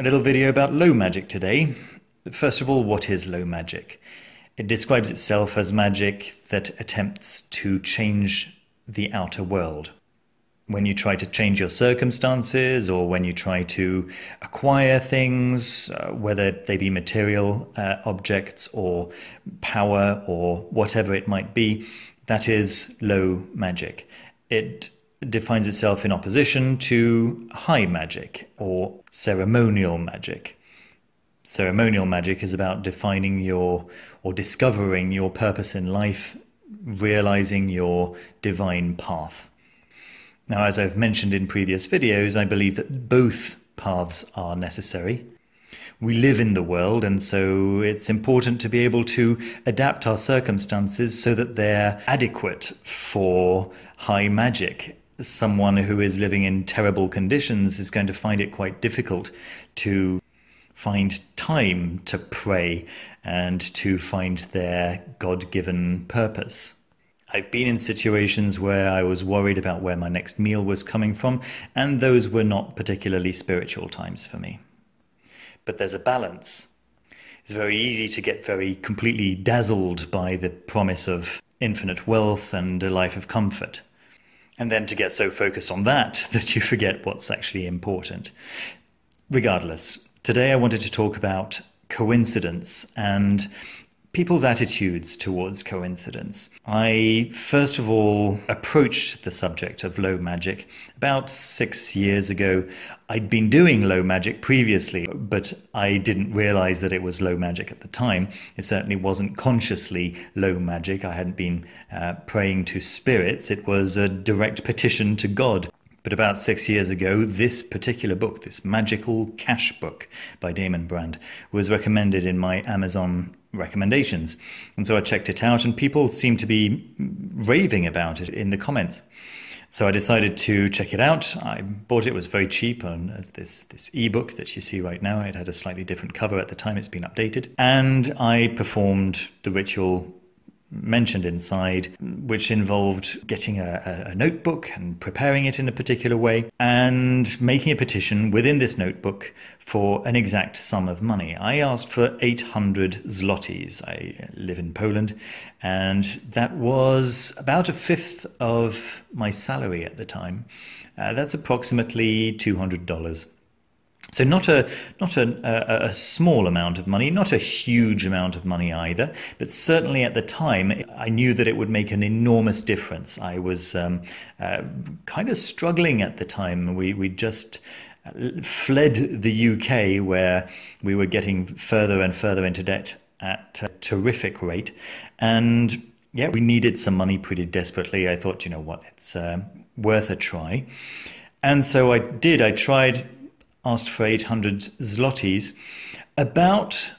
A little video about low magic today. First of all, what is low magic? It describes itself as magic that attempts to change the outer world. When you try to change your circumstances, or when you try to acquire things, whether they be material objects or power or whatever it might be, that is low magic. It defines itself in opposition to high magic or ceremonial magic. Ceremonial magic is about defining or discovering your purpose in life, realizing your divine path. Now, as I've mentioned in previous videos, I believe that both paths are necessary. We live in the world, and so it's important to be able to adapt our circumstances so that they're adequate for high magic. Someone who is living in terrible conditions is going to find it quite difficult to find time to pray and to find their God-given purpose. I've been in situations where I was worried about where my next meal was coming from, and those were not particularly spiritual times for me. But there's a balance. It's very easy to get very completely dazzled by the promise of infinite wealth and a life of comfort, and then to get so focused on that that you forget what's actually important. Regardless, today I wanted to talk about coincidence and people's attitudes towards coincidence. I first of all approached the subject of low magic about 6 years ago. I'd been doing low magic previously, but I didn't realize that it was low magic at the time. It certainly wasn't consciously low magic. I hadn't been praying to spirits. It was a direct petition to God. But about 6 years ago, this particular book, this Magickal Cashbook by Damon was recommended in my Amazon recommendations. And so I checked it out, and people seemed to be raving about it in the comments. So I decided to check it out. I bought it. It was very cheap on this ebook that you see right now. It had a slightly different cover at the time. It's been updated. And I performed the ritual mentioned inside, which involved getting a notebook and preparing it in a particular way and making a petition within this notebook for an exact sum of money. I asked for 800 zlotys. I live in Poland, and that was about a fifth of my salary at the time. That's approximately $200. So not a small amount of money, not a huge amount of money either, but certainly at the time I knew that it would make an enormous difference. I was kind of struggling at the time. We just fled the UK, where we were getting further and further into debt at a terrific rate, and yeah, we needed some money pretty desperately. I thought, you know what, it's worth a try, and so I did. I tried. Asked for 800 zlotys. About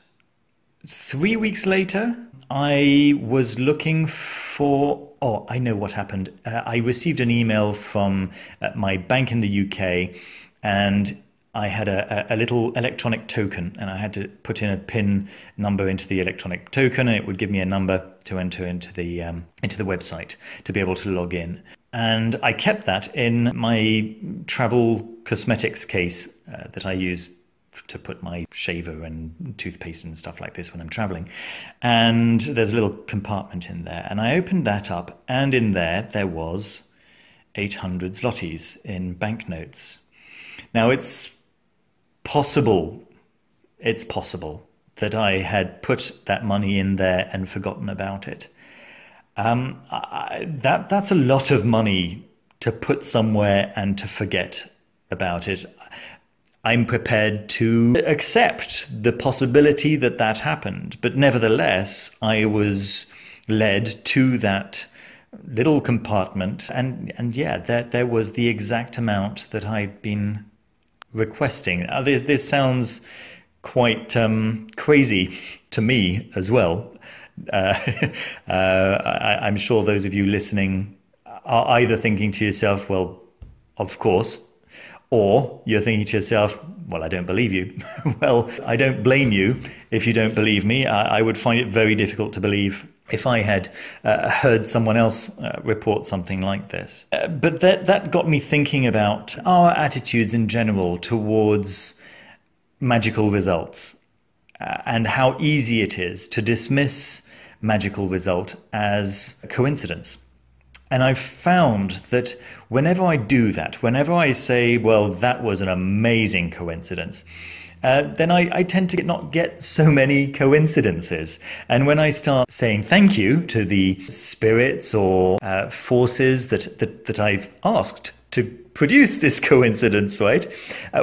3 weeks later, I was looking for... Oh, I know what happened. I received an email from my bank in the UK, and I had a little electronic token, and I had to put in a PIN number into the electronic token, and it would give me a number to enter into the website to be able to log in. And I kept that in my travel cosmetics case that I use to put my shaver and toothpaste and stuff like this when I'm traveling. And there's a little compartment in there. And I opened that up, and in there was 800 zlotys in banknotes. Now, it's possible that I had put that money in there and forgotten about it. That's a lot of money to put somewhere and to forget about it. I'm prepared to accept the possibility that that happened, but nevertheless, I was led to that little compartment, and yeah, there was the exact amount that I'd been requesting. This sounds quite crazy to me as well. I'm sure those of you listening are either thinking to yourself, well, of course, or you're thinking to yourself, well, I don't believe you. Well, I don't blame you if you don't believe me. I would find it very difficult to believe if I had heard someone else report something like this. But that got me thinking about our attitudes in general towards magical results and how easy it is to dismiss magical result as a coincidence. And I've found that whenever I do that, whenever I say, well, that was an amazing coincidence, then I tend to not get so many coincidences. And when I start saying thank you to the spirits or forces that I've asked to produce this coincidence, right?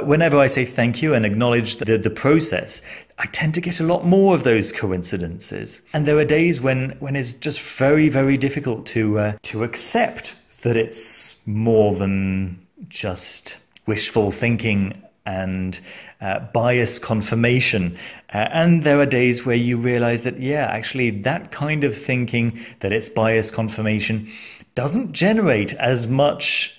Whenever I say thank you and acknowledge the process, I tend to get a lot more of those coincidences. And there are days when it's just very, very difficult to accept that it's more than just wishful thinking and bias confirmation. And there are days where you realize that, yeah, actually that kind of thinking, that it's bias confirmation, doesn't generate as much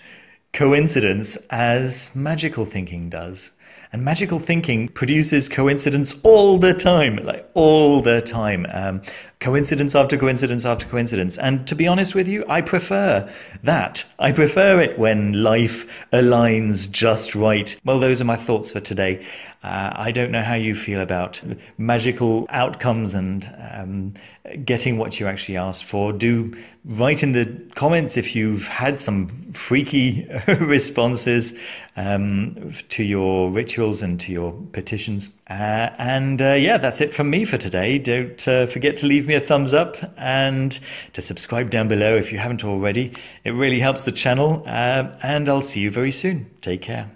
coincidence as magical thinking does. And magical thinking produces coincidence all the time, like all the time. Coincidence after coincidence after coincidence. And to be honest with you, I prefer that. I prefer it when life aligns just right. Well, those are my thoughts for today. I don't know how you feel about magical outcomes and getting what you actually asked for. Do write in the comments if you've had some freaky responses to your rituals and to your petitions. Yeah, that's it from me for today. Don't forget to leave me a thumbs up and to subscribe down below if you haven't already. It really helps the channel, and I'll see you very soon. Take care.